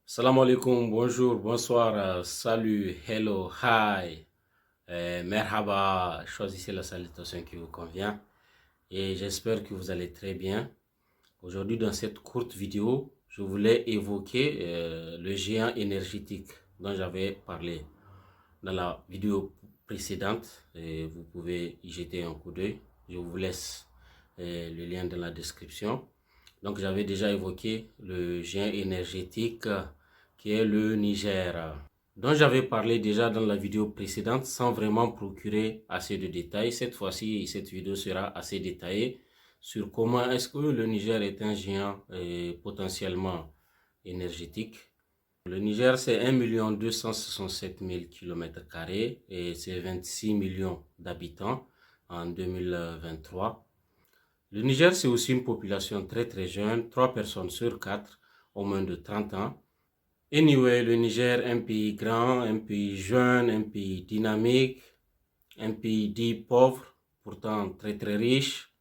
Salam alaikum, bonjour, bonsoir, salut, hello, hi, merhaba, choisissez la salutation qui vous convient et j'espère que vous allez très bien. Aujourd'hui, dans cette courte vidéo, je voulais évoquer le géant énergétique dont j'avais parlé dans la vidéo précédente et vous pouvez y jeter un coup d'œil. Je vous laisse le lien dans la description. Donc, j'avais déjà évoqué le géant énergétique qui est le Niger, dont j'avais parlé déjà dans la vidéo précédente sans vraiment procurer assez de détails. Cette fois-ci, cette vidéo sera assez détaillée sur comment est-ce que le Niger est un géant potentiellement énergétique. Le Niger, c'est 1 267 000 km² et c'est 26 millions d'habitants en 2023. Le Niger, c'est aussi une population très jeune, 3 personnes sur 4 ont moins de 30 ans. Anyway, le Niger, un pays grand, un pays jeune, un pays dynamique, un pays dit pauvre, pourtant très riche,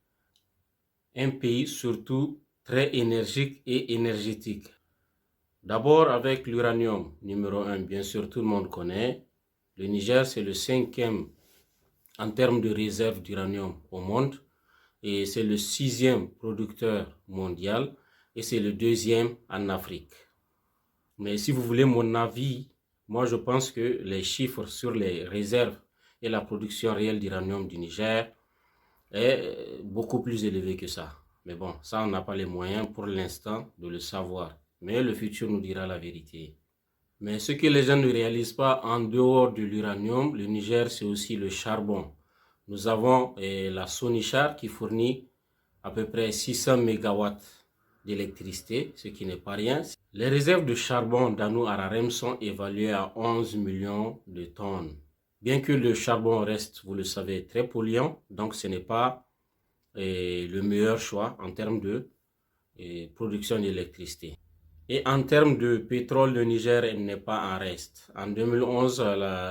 un pays surtout très énergique et énergétique. D'abord avec l'uranium, numéro 1, bien sûr tout le monde connaît. Le Niger, c'est le 5e en termes de réserve d'uranium au monde. Et c'est le 6e producteur mondial et c'est le 2e en Afrique. Mais si vous voulez mon avis, moi je pense que les chiffres sur les réserves et la production réelle d'uranium du Niger est beaucoup plus élevé que ça. Mais bon, ça on n'a pas les moyens pour l'instant de le savoir. Mais le futur nous dira la vérité. Mais ce que les gens ne réalisent pas, en dehors de l'uranium, le Niger c'est aussi le charbon. Nous avons la Sonichar qui fournit à peu près 600 mégawatts d'électricité, ce qui n'est pas rien. Les réserves de charbon d'Anou Ararem sont évaluées à 11 millions de tonnes. Bien que le charbon reste, vous le savez, très polluant, donc ce n'est pas le meilleur choix en termes de production d'électricité. Et en termes de pétrole, le Niger n'est pas en reste. En 2011,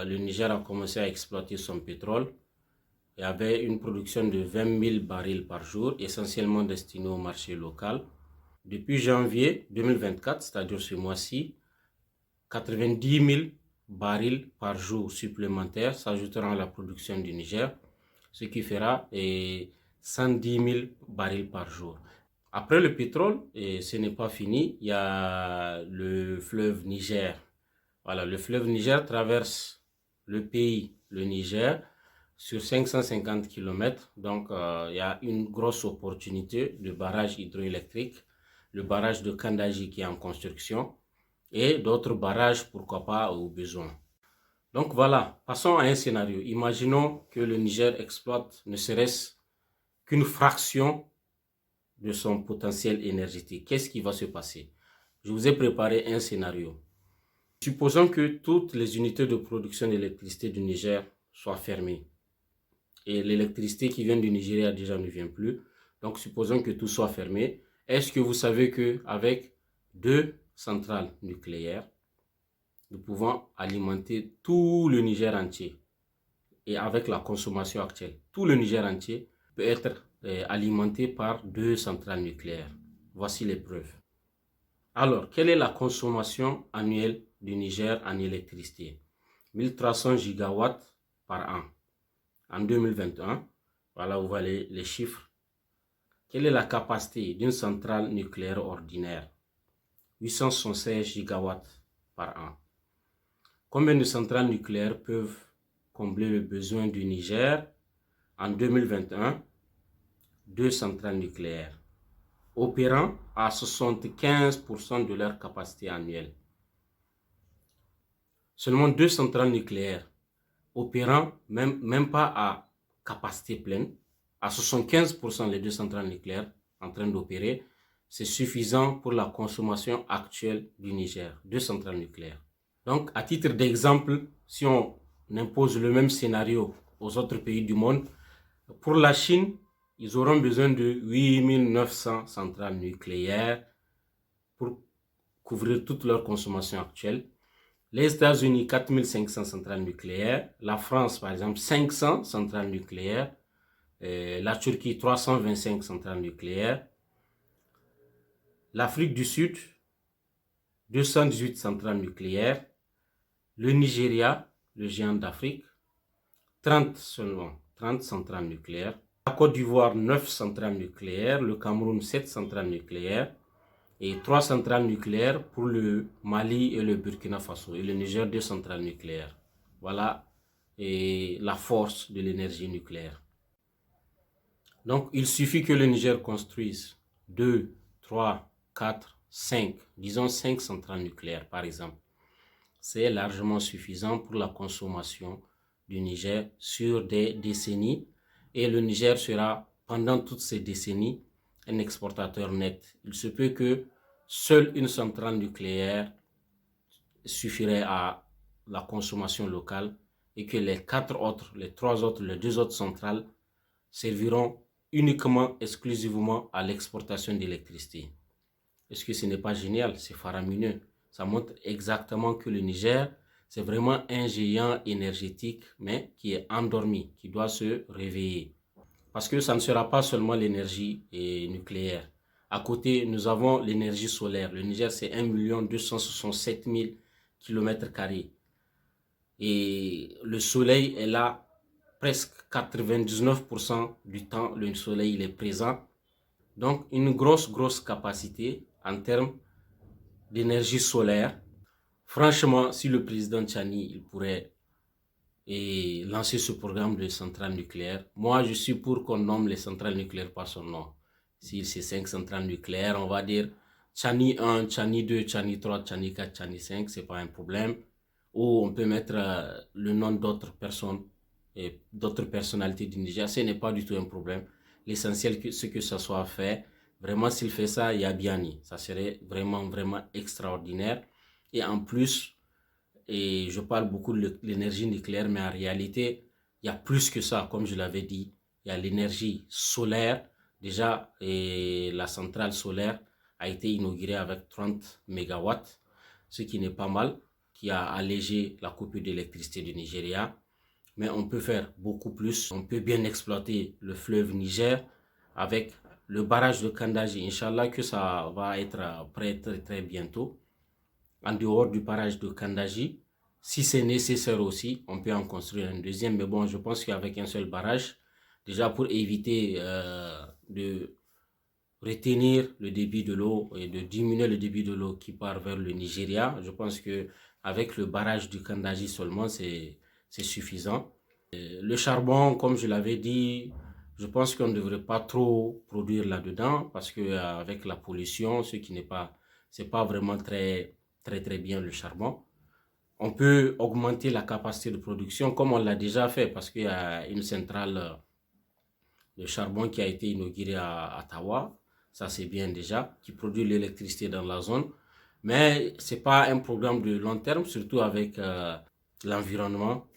le Niger a commencé à exploiter son pétrole. Il y avait une production de 20 000 barils par jour, essentiellement destinée au marché local. Depuis janvier 2024, c'est-à-dire ce mois-ci, 90 000 barils par jour supplémentaires s'ajouteront à la production du Niger, ce qui fera 110 000 barils par jour. Après le pétrole, et ce n'est pas fini, il y a le fleuve Niger. Voilà, le fleuve Niger traverse le pays, le Niger, sur 550 km. Donc, il y a une grosse opportunité de barrage hydroélectrique, le barrage de Kandaji qui est en construction et d'autres barrages, pourquoi pas, au besoin. Donc voilà, passons à un scénario. Imaginons que le Niger exploite ne serait-ce qu'une fraction de son potentiel énergétique. Qu'est-ce qui va se passer? Je vous ai préparé un scénario. Supposons que toutes les unités de production d'électricité du Niger soient fermées. Et l'électricité qui vient du Nigeria déjà ne vient plus. Donc supposons que tout soit fermé. Est-ce que vous savez qu'avec 2 centrales nucléaires, nous pouvons alimenter tout le Niger entier? Et avec la consommation actuelle, tout le Niger entier peut être alimenté par 2 centrales nucléaires. Voici les preuves. Alors, quelle est la consommation annuelle du Niger en électricité? 1300 gigawatts par an. En 2021, voilà, vous voyez les chiffres. Quelle est la capacité d'une centrale nucléaire ordinaire? 876 gigawatts par an. Combien de centrales nucléaires peuvent combler le besoin du Niger en 2021? 2 centrales nucléaires, opérant à 75% de leur capacité annuelle. Seulement 2 centrales nucléaires, opérant même pas à capacité pleine, à 75% les 2 centrales nucléaires en train d'opérer, c'est suffisant pour la consommation actuelle du Niger, 2 centrales nucléaires. Donc, à titre d'exemple, si on impose le même scénario aux autres pays du monde, pour la Chine, ils auront besoin de 8 900 centrales nucléaires pour couvrir toute leur consommation actuelle. Les États-Unis, 4 500 centrales nucléaires. La France, par exemple, 500 centrales nucléaires. La Turquie, 325 centrales nucléaires. L'Afrique du Sud, 218 centrales nucléaires. Le Nigeria, le géant d'Afrique, 30 seulement, 30 centrales nucléaires. La Côte d'Ivoire, 9 centrales nucléaires. Le Cameroun, 7 centrales nucléaires. Et 3 centrales nucléaires pour le Mali et le Burkina Faso. Et le Niger, 2 centrales nucléaires. Voilà et la force de l'énergie nucléaire. Donc, il suffit que le Niger construise 2, 3, 4, 5, disons 5 centrales nucléaires par exemple. C'est largement suffisant pour la consommation du Niger sur des décennies. Et le Niger sera, pendant toutes ces décennies, un exportateur net. Il se peut que seule une centrale nucléaire suffirait à la consommation locale et que les 4 autres, les 3 autres, les 2 autres centrales serviront uniquement, exclusivement à l'exportation d'électricité. Est-ce que ce n'est pas génial? C'est faramineux. Ça montre exactement que le Niger, c'est vraiment un géant énergétique, mais qui est endormi, qui doit se réveiller. Parce que ça ne sera pas seulement l'énergie nucléaire. À côté, nous avons l'énergie solaire. Le Niger, c'est 1 267 000 km². Et le soleil est là presque 99% du temps. Le soleil il est présent. Donc, une grosse capacité en termes d'énergie solaire. Franchement, si le président Tchani il pourrait lancer ce programme de centrales nucléaires, moi je suis pour qu'on nomme les centrales nucléaires par son nom. Si c'est 5 centrales nucléaires, on va dire Tchani 1, Tchani 2, Tchani 3, Tchani 4, Tchani 5, c'est pas un problème. Ou on peut mettre le nom d'autres personnes et d'autres personnalités du Niger, ce n'est pas du tout un problème. L'essentiel, c'est que ça soit fait. Vraiment, s'il fait ça, il y a Biani. Ça serait vraiment extraordinaire. Et en plus, et je parle beaucoup de l'énergie nucléaire, mais en réalité, il y a plus que ça, comme je l'avais dit. Il y a l'énergie solaire. Déjà, la centrale solaire a été inaugurée avec 30 mégawatts, ce qui n'est pas mal, qui a allégé la coupure d'électricité du Nigeria. Mais on peut faire beaucoup plus. On peut bien exploiter le fleuve Niger avec le barrage de Kandaji. Inch'Allah que ça va être prêt très bientôt. En dehors du barrage de Kandaji, si c'est nécessaire aussi, on peut en construire un deuxième. Mais bon, je pense qu'avec un seul barrage, déjà pour éviter de retenir le débit de l'eau et de diminuer le débit de l'eau qui part vers le Nigeria, je pense que avec le barrage du Kandaji seulement, c'est suffisant. Le charbon, comme je l'avais dit, je pense qu'on ne devrait pas trop produire là-dedans parce que avec la pollution, ce qui n'est pas, c'est pas vraiment très bien le charbon. On peut augmenter la capacité de production comme on l'a déjà fait parce qu'il y a une centrale de charbon qui a été inaugurée à Tawa. Ça c'est bien déjà, qui produit l'électricité dans la zone. Mais ce n'est pas un programme de long terme, surtout avec l'environnement.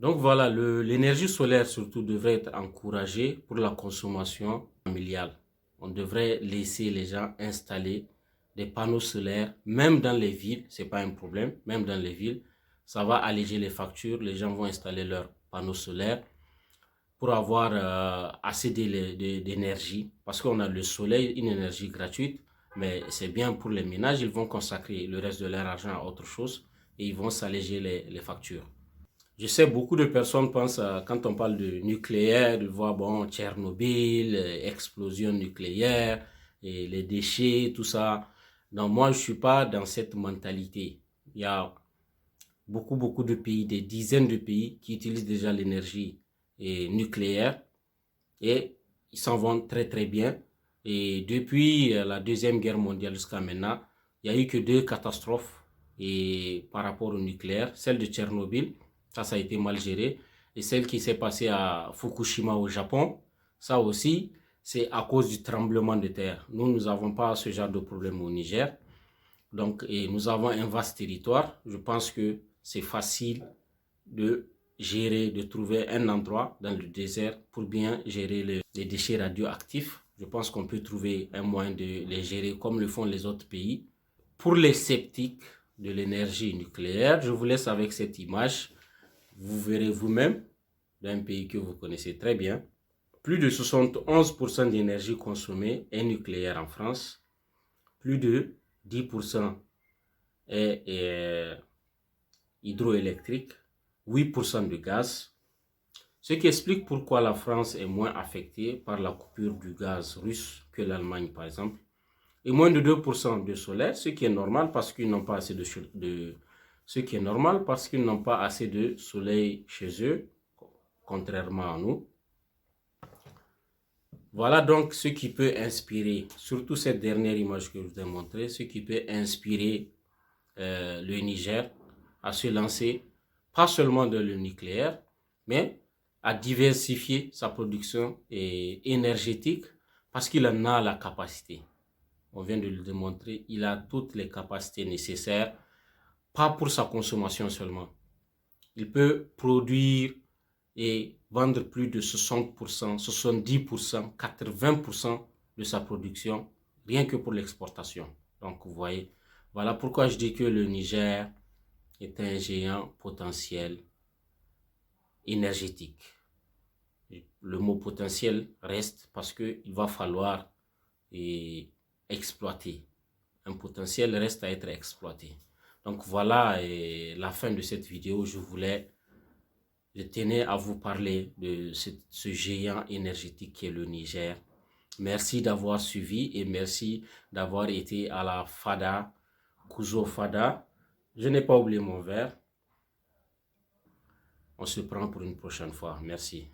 Donc voilà, l'énergie solaire surtout devrait être encouragée pour la consommation familiale. On devrait laisser les gens installer des panneaux solaires, même dans les villes, ce n'est pas un problème, même dans les villes. Ça va alléger les factures, les gens vont installer leurs panneaux solaires pour avoir assez d'énergie. Parce qu'on a le soleil, une énergie gratuite, mais c'est bien pour les ménages, ils vont consacrer le reste de leur argent à autre chose et ils vont s'alléger les factures. Je sais, beaucoup de personnes pensent, quand on parle de nucléaire, ils voient, bon, Tchernobyl, explosion nucléaire, et les déchets, tout ça. Non, moi, je ne suis pas dans cette mentalité. Il y a beaucoup de pays, des dizaines de pays qui utilisent déjà l'énergie nucléaire et ils s'en vont très bien. Et depuis la Deuxième Guerre mondiale jusqu'à maintenant, il n'y a eu que 2 catastrophes par rapport au nucléaire. Celle de Tchernobyl, ça a été mal géré. Et celle qui s'est passée à Fukushima au Japon, ça aussi, c'est à cause du tremblement de terre. Nous n'avons pas ce genre de problème au Niger. Donc, nous avons un vaste territoire. Je pense que c'est facile de gérer, de trouver un endroit dans le désert pour bien gérer les déchets radioactifs. Je pense qu'on peut trouver un moyen de les gérer comme le font les autres pays. Pour les sceptiques de l'énergie nucléaire, je vous laisse avec cette image. Vous verrez vous-même d'un pays que vous connaissez très bien. Plus de 71% d'énergie consommée est nucléaire en France. Plus de 10% est hydroélectrique, 8% de gaz, ce qui explique pourquoi la France est moins affectée par la coupure du gaz russe que l'Allemagne par exemple, et moins de 2% de solaire, ce qui est normal parce qu'ils n'ont pas assez de soleil chez eux, contrairement à nous. Voilà donc ce qui peut inspirer, surtout cette dernière image que je vous ai montrée, ce qui peut inspirer le Niger à se lancer, pas seulement dans le nucléaire, mais à diversifier sa production énergétique parce qu'il en a la capacité. On vient de le démontrer, il a toutes les capacités nécessaires, pas pour sa consommation seulement. Il peut produire et vendre plus de 60%, 70%, 80% de sa production, rien que pour l'exportation. Donc vous voyez, voilà pourquoi je dis que le Niger est un géant potentiel énergétique. Le mot potentiel reste parce qu'il va falloir exploiter. Un potentiel reste à être exploité. Donc voilà la fin de cette vidéo. Je tenais à vous parler de ce géant énergétique qui est le Niger. Merci d'avoir suivi et merci d'avoir été à la Fada, Kuzo Fada. Je n'ai pas oublié mon verre. On se prend pour une prochaine fois. Merci.